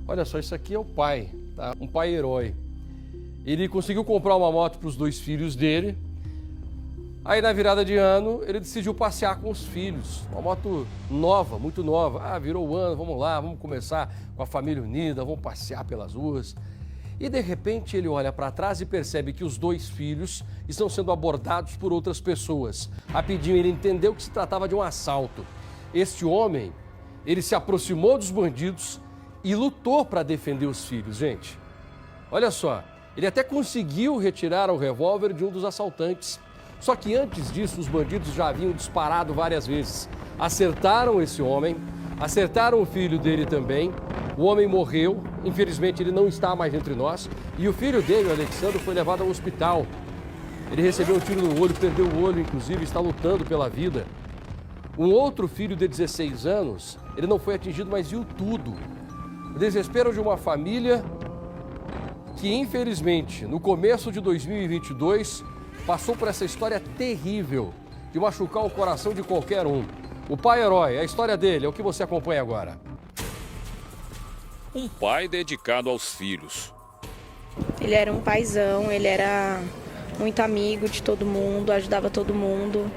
Olha só, isso aqui é o pai, tá? Um pai herói. Ele conseguiu comprar uma moto para os 2 filhos dele. Aí na virada de ano, ele decidiu passear com os filhos. Uma moto nova, muito nova. Ah, virou o ano, vamos lá, vamos começar com a família unida, vamos passear pelas ruas. E de repente ele olha para trás e percebe que os 2 filhos estão sendo abordados por outras pessoas. Rapidinho ele entendeu que se tratava de um assalto. Este homem, ele se aproximou dos bandidos e lutou para defender os filhos, gente. Olha só, ele até conseguiu retirar o revólver de um dos assaltantes. Só que antes disso, os bandidos já haviam disparado várias vezes. Acertaram esse homem, acertaram o filho dele também. O homem morreu, infelizmente ele não está mais entre nós. E o filho dele, o Alexandre, foi levado ao hospital. Ele recebeu um tiro no olho, perdeu o olho, inclusive, está lutando pela vida. Um outro filho de 16 anos, ele não foi atingido, mas viu tudo. O desespero de uma família que, infelizmente, no começo de 2022, passou por essa história terrível de machucar o coração de qualquer um. O pai herói, a história dele, é o que você acompanha agora. Um pai dedicado aos filhos. Ele era um paizão, ele era muito amigo de todo mundo, ajudava todo mundo.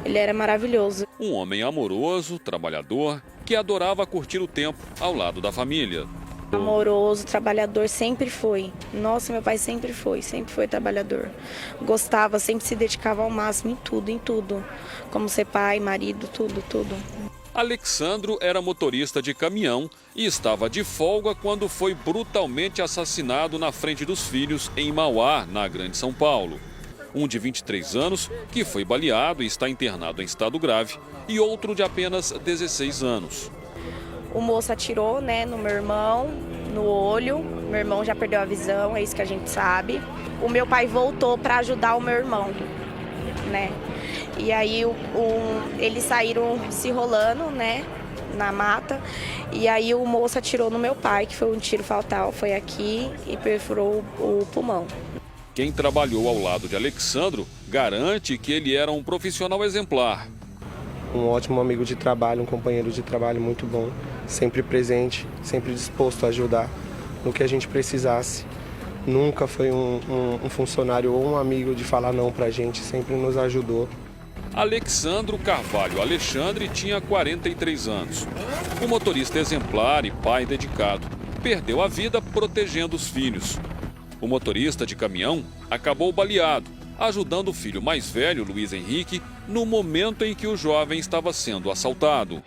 Ele era maravilhoso. Um homem amoroso, trabalhador, que adorava curtir o tempo ao lado da família. Amoroso, trabalhador, sempre foi. Nossa, meu pai sempre foi trabalhador. Gostava, sempre se dedicava ao máximo em tudo. Como ser pai, marido, tudo. Alexandro era motorista de caminhão e estava de folga quando foi brutalmente assassinado na frente dos filhos em Mauá, na Grande São Paulo. Um de 23 anos, que foi baleado e está internado em estado grave, e outro de apenas 16 anos. O moço atirou, no meu irmão, no olho. Meu irmão já perdeu a visão, é isso que a gente sabe. O meu pai voltou para ajudar o meu irmão, E aí eles saíram se rolando, na mata. E aí o moço atirou no meu pai, que foi um tiro fatal, foi aqui e perfurou o pulmão. Quem trabalhou ao lado de Alexandro garante que ele era um profissional exemplar. Um ótimo amigo de trabalho, um companheiro de trabalho muito bom, sempre presente, sempre disposto a ajudar no que a gente precisasse. Nunca foi um funcionário ou um amigo de falar não pra gente, sempre nos ajudou. Alexandro Carvalho Alexandre tinha 43 anos. Um motorista exemplar e pai dedicado. Perdeu a vida protegendo os filhos. O motorista de caminhão acabou baleado, ajudando o filho mais velho, Luiz Henrique, no momento em que o jovem estava sendo assaltado.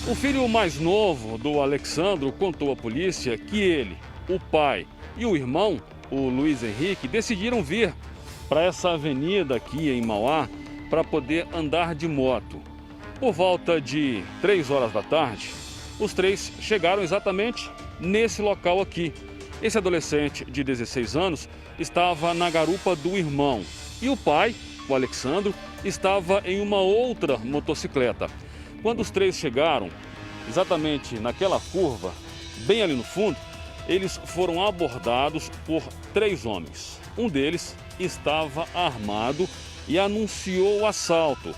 O filho mais novo do Alexandro contou à polícia que ele, o pai e o irmão, o Luiz Henrique, decidiram vir para essa avenida aqui em Mauá para poder andar de moto. Por volta de 3 horas da tarde, os 3 chegaram exatamente nesse local aqui. Esse adolescente de 16 anos estava na garupa do irmão e o pai, o Alexandro, estava em uma outra motocicleta. Quando os 3 chegaram, exatamente naquela curva, bem ali no fundo, eles foram abordados por 3 homens. Um deles estava armado e anunciou o assalto.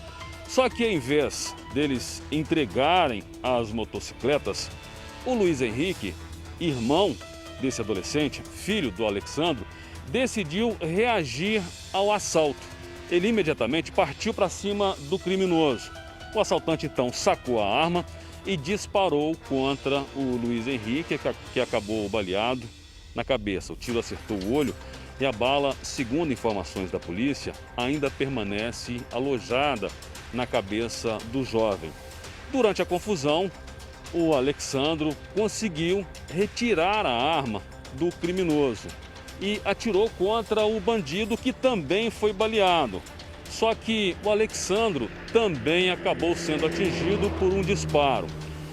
Só que em vez deles entregarem as motocicletas, o Luiz Henrique, irmão desse adolescente, filho do Alexandro, decidiu reagir ao assalto. Ele imediatamente partiu para cima do criminoso. O assaltante então sacou a arma e disparou contra o Luiz Henrique, que acabou baleado na cabeça. O tiro acertou o olho e a bala, segundo informações da polícia, ainda permanece alojada na cabeça do jovem. Durante a confusão, o Alexandro conseguiu retirar a arma do criminoso e atirou contra o bandido, que também foi baleado. Só que o Alexandro também acabou sendo atingido por um disparo.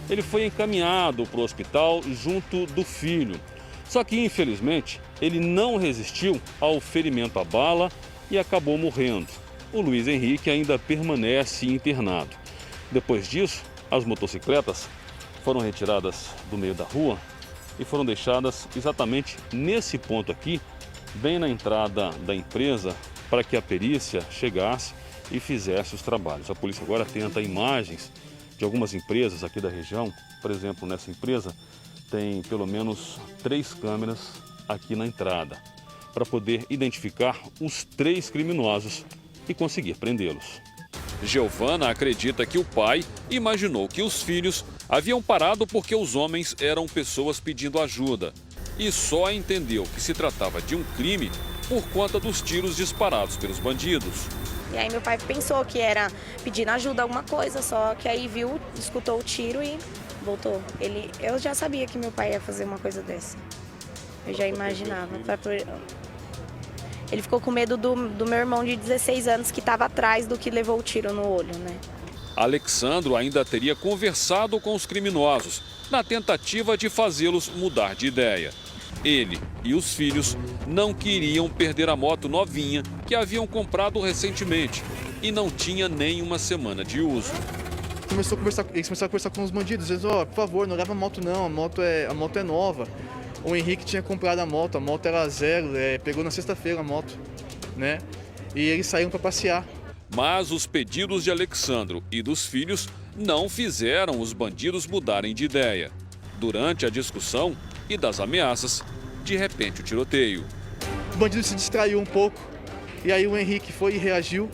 Ele foi encaminhado para o hospital junto do filho. Só que, infelizmente, ele não resistiu ao ferimento à bala e acabou morrendo. O Luiz Henrique ainda permanece internado. Depois disso, as motocicletas foram retiradas do meio da rua e foram deixadas exatamente nesse ponto aqui, bem na entrada da empresa, para que a perícia chegasse e fizesse os trabalhos. A polícia agora tenta imagens de algumas empresas aqui da região. Por exemplo, nessa empresa tem pelo menos 3 câmeras aqui na entrada, para poder identificar os 3 criminosos e conseguir prendê-los. Giovana acredita que o pai imaginou que os filhos haviam parado porque os homens eram pessoas pedindo ajuda e só entendeu que se tratava de um crime por conta dos tiros disparados pelos bandidos. E aí meu pai pensou que era pedindo ajuda, alguma coisa, só que aí viu, escutou o tiro e voltou. Eu já sabia que meu pai ia fazer uma coisa dessa. Eu já imaginava. Ele ficou com medo do meu irmão de 16 anos que estava atrás do que levou o tiro no olho, né? Alexandro ainda teria conversado com os criminosos na tentativa de fazê-los mudar de ideia. Ele e os filhos não queriam perder a moto novinha que haviam comprado recentemente e não tinha nem uma semana de uso. Eles começaram a conversar com os bandidos, eles por favor, não leva a moto não, a moto é nova. O Henrique tinha comprado a moto era zero, pegou na sexta-feira a moto, né? E eles saíram para passear. Mas os pedidos de Alexandro e dos filhos não fizeram os bandidos mudarem de ideia. Durante a discussão e das ameaças, de repente o tiroteio. O bandido se distraiu um pouco e aí o Henrique foi e reagiu.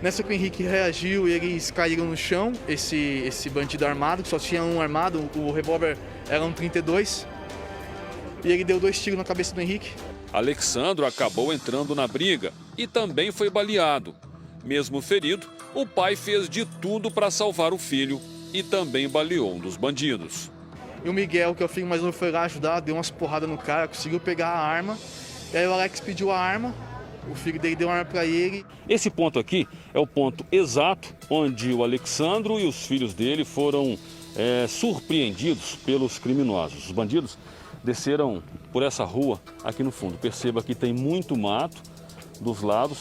Nessa que o Henrique reagiu, eles caíram no chão, esse bandido armado, que só tinha um armado, o revólver era um 32. E ele deu 2 tiros na cabeça do Henrique. Alexandro acabou entrando na briga e também foi baleado. Mesmo ferido, o pai fez de tudo para salvar o filho e também baleou um dos bandidos. E o Miguel, que é o filho mais novo, foi lá ajudar, deu umas porradas no cara, conseguiu pegar a arma. E aí o Alex pediu a arma, o filho dele deu a arma para ele. Esse ponto aqui é o ponto exato onde o Alexandro e os filhos dele foram surpreendidos pelos criminosos. Os bandidos desceram por essa rua aqui no fundo. Perceba que tem muito mato dos lados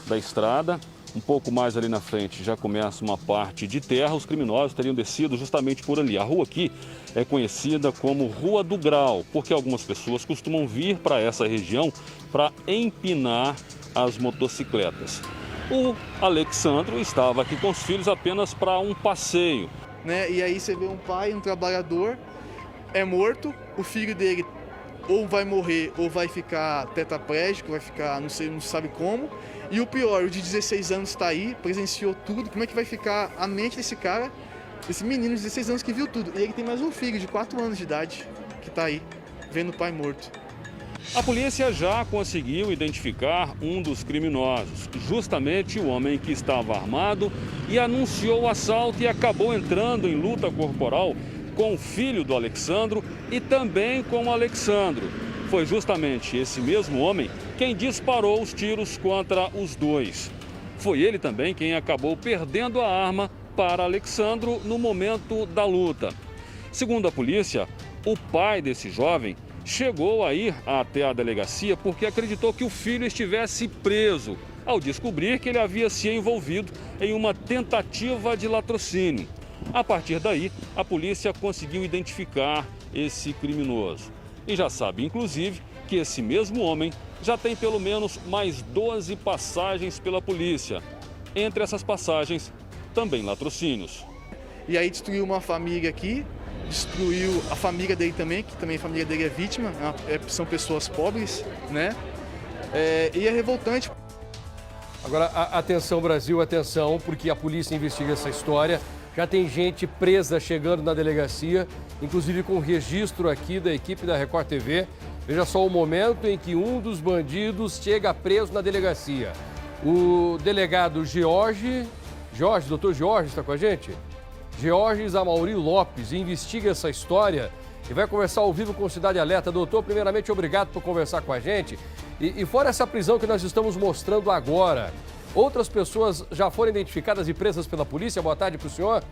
da estrada. Um pouco mais ali na frente já começa uma parte de terra. Os criminosos teriam descido justamente por ali. A rua aqui é conhecida como Rua do Grau, porque algumas pessoas costumam vir para essa região para empinar as motocicletas. O Alexandro estava aqui com os filhos apenas para um passeio. Né? E aí você vê um pai, um trabalhador, é morto, o filho dele ou vai morrer ou vai ficar tetraplégico, vai ficar não sabe como. E o pior, o de 16 anos está aí, presenciou tudo. Como é que vai ficar a mente desse cara, desse menino de 16 anos que viu tudo? E ele tem mais um filho de 4 anos de idade que está aí, vendo o pai morto. A polícia já conseguiu identificar um dos criminosos, justamente o homem que estava armado e anunciou o assalto e acabou entrando em luta corporal com o filho do Alexandro e também com o Alexandro. Foi justamente esse mesmo homem quem disparou os tiros contra os dois. Foi ele também quem acabou perdendo a arma para Alexandro no momento da luta. Segundo a polícia, o pai desse jovem chegou a ir até a delegacia porque acreditou que o filho estivesse preso, ao descobrir que ele havia se envolvido em uma tentativa de latrocínio. A partir daí, a polícia conseguiu identificar esse criminoso. E já sabe, inclusive, que esse mesmo homem já tem pelo menos mais 12 passagens pela polícia. Entre essas passagens, também latrocínios. E aí destruiu uma família aqui, destruiu a família dele também, que também a família dele é vítima, são pessoas pobres, né? E é revoltante. Agora, atenção Brasil, atenção, porque a polícia investiga essa história. Já tem gente presa chegando na delegacia, inclusive com registro aqui da equipe da Record TV. Veja só o momento em que um dos bandidos chega preso na delegacia. O delegado doutor Jorge está com a gente? Georges Amauri Lopes investiga essa história e vai conversar ao vivo com o Cidade Alerta. Doutor, primeiramente, obrigado por conversar com a gente. E fora essa prisão que nós estamos mostrando agora, outras pessoas já foram identificadas e presas pela polícia? Boa tarde para o senhor.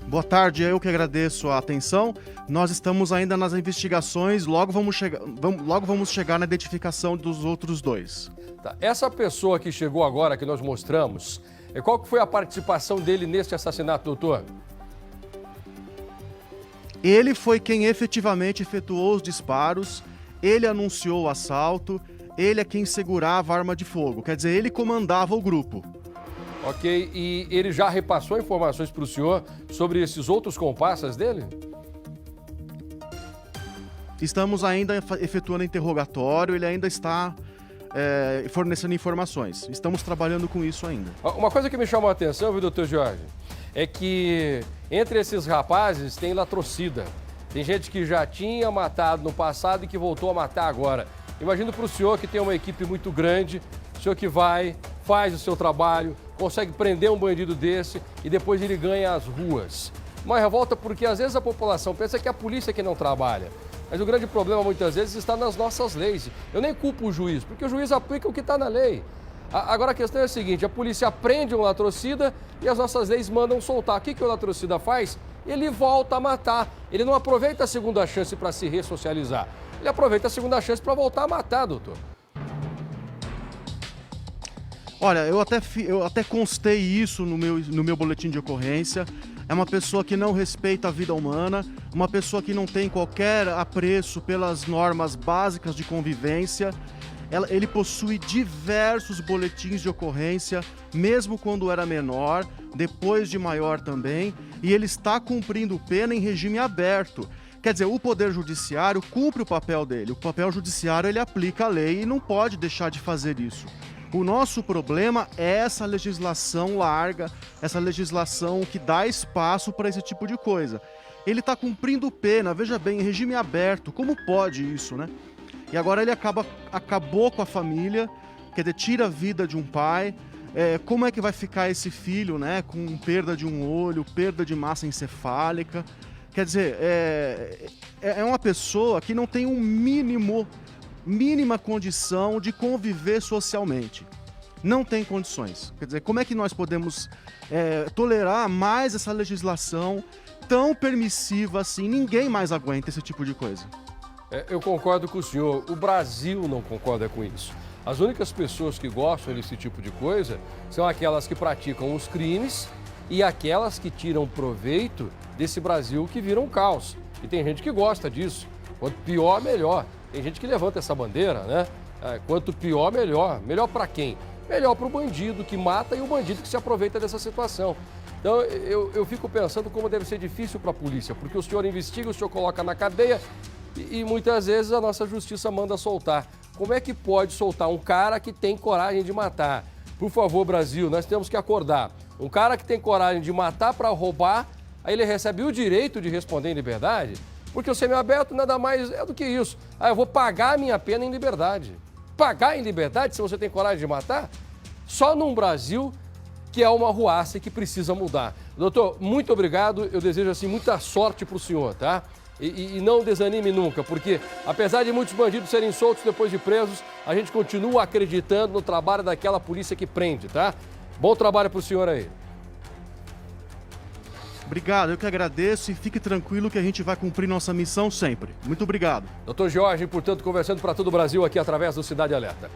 Boa tarde, eu que agradeço a atenção. Nós estamos ainda nas investigações, logo vamos chegar na identificação dos outros dois. Tá. Essa pessoa que chegou agora, que nós mostramos, qual que foi a participação dele neste assassinato, doutor? Ele foi quem efetivamente efetuou os disparos, ele anunciou o assalto, ele é quem segurava a arma de fogo, quer dizer, ele comandava o grupo. Ok, e ele já repassou informações para o senhor sobre esses outros comparsas dele? Estamos ainda efetuando interrogatório, ele ainda está fornecendo informações. Estamos trabalhando com isso ainda. Uma coisa que me chamou a atenção, viu, doutor Jorge, é que entre esses rapazes tem latrocida. Tem gente que já tinha matado no passado e que voltou a matar agora. Imagino para o senhor que tem uma equipe muito grande, o senhor que vai, faz o seu trabalho, consegue prender um bandido desse e depois ele ganha as ruas. Uma revolta porque às vezes a população pensa que é a polícia que não trabalha. Mas o grande problema muitas vezes está nas nossas leis. Eu nem culpo o juiz, porque o juiz aplica o que está na lei. Agora a questão é a seguinte, a polícia prende um latrocida e as nossas leis mandam soltar. O que o latrocida faz? Ele volta a matar. Ele não aproveita a segunda chance para se ressocializar. Ele aproveita a segunda chance para voltar a matar, doutor. Olha, eu até constei isso no meu boletim de ocorrência. É uma pessoa que não respeita a vida humana, uma pessoa que não tem qualquer apreço pelas normas básicas de convivência. Ele possui diversos boletins de ocorrência, mesmo quando era menor, depois de maior também, e ele está cumprindo pena em regime aberto. Quer dizer, o Poder Judiciário cumpre o papel dele. O papel judiciário, ele aplica a lei e não pode deixar de fazer isso. O nosso problema é essa legislação larga, essa legislação que dá espaço para esse tipo de coisa. Ele está cumprindo pena, veja bem, em regime aberto, como pode isso, né? E agora ele acabou com a família, quer dizer, tira a vida de um pai. Como é que vai ficar esse filho, né? Com perda de um olho, perda de massa encefálica. Quer dizer, é uma pessoa que não tem mínima condição de conviver socialmente. Não tem condições. Quer dizer, como é que nós podemos tolerar mais essa legislação tão permissiva assim? Ninguém mais aguenta esse tipo de coisa. Eu concordo com o senhor. O Brasil não concorda com isso. As únicas pessoas que gostam desse tipo de coisa são aquelas que praticam os crimes e aquelas que tiram proveito desse Brasil que vira um caos. E tem gente que gosta disso. Quanto pior, melhor. Tem gente que levanta essa bandeira, né? Quanto pior, melhor. Melhor para quem? Melhor para o bandido que mata e o bandido que se aproveita dessa situação. Então, eu fico pensando como deve ser difícil para a polícia, porque o senhor investiga, o senhor coloca na cadeia e muitas vezes a nossa justiça manda soltar. Como é que pode soltar um cara que tem coragem de matar? Por favor, Brasil, nós temos que acordar. Um cara que tem coragem de matar para roubar, aí ele recebe o direito de responder em liberdade? Porque o semiaberto nada mais é do que isso. Eu vou pagar a minha pena em liberdade. Pagar em liberdade se você tem coragem de matar? Só num Brasil que é uma ruaça e que precisa mudar. Doutor, muito obrigado. Eu desejo assim muita sorte para o senhor, tá? E não desanime nunca, porque apesar de muitos bandidos serem soltos depois de presos, a gente continua acreditando no trabalho daquela polícia que prende, tá? Bom trabalho para o senhor aí. Obrigado, eu que agradeço e fique tranquilo que a gente vai cumprir nossa missão sempre. Muito obrigado. Doutor Jorge, portanto, conversando para todo o Brasil aqui através do Cidade Alerta.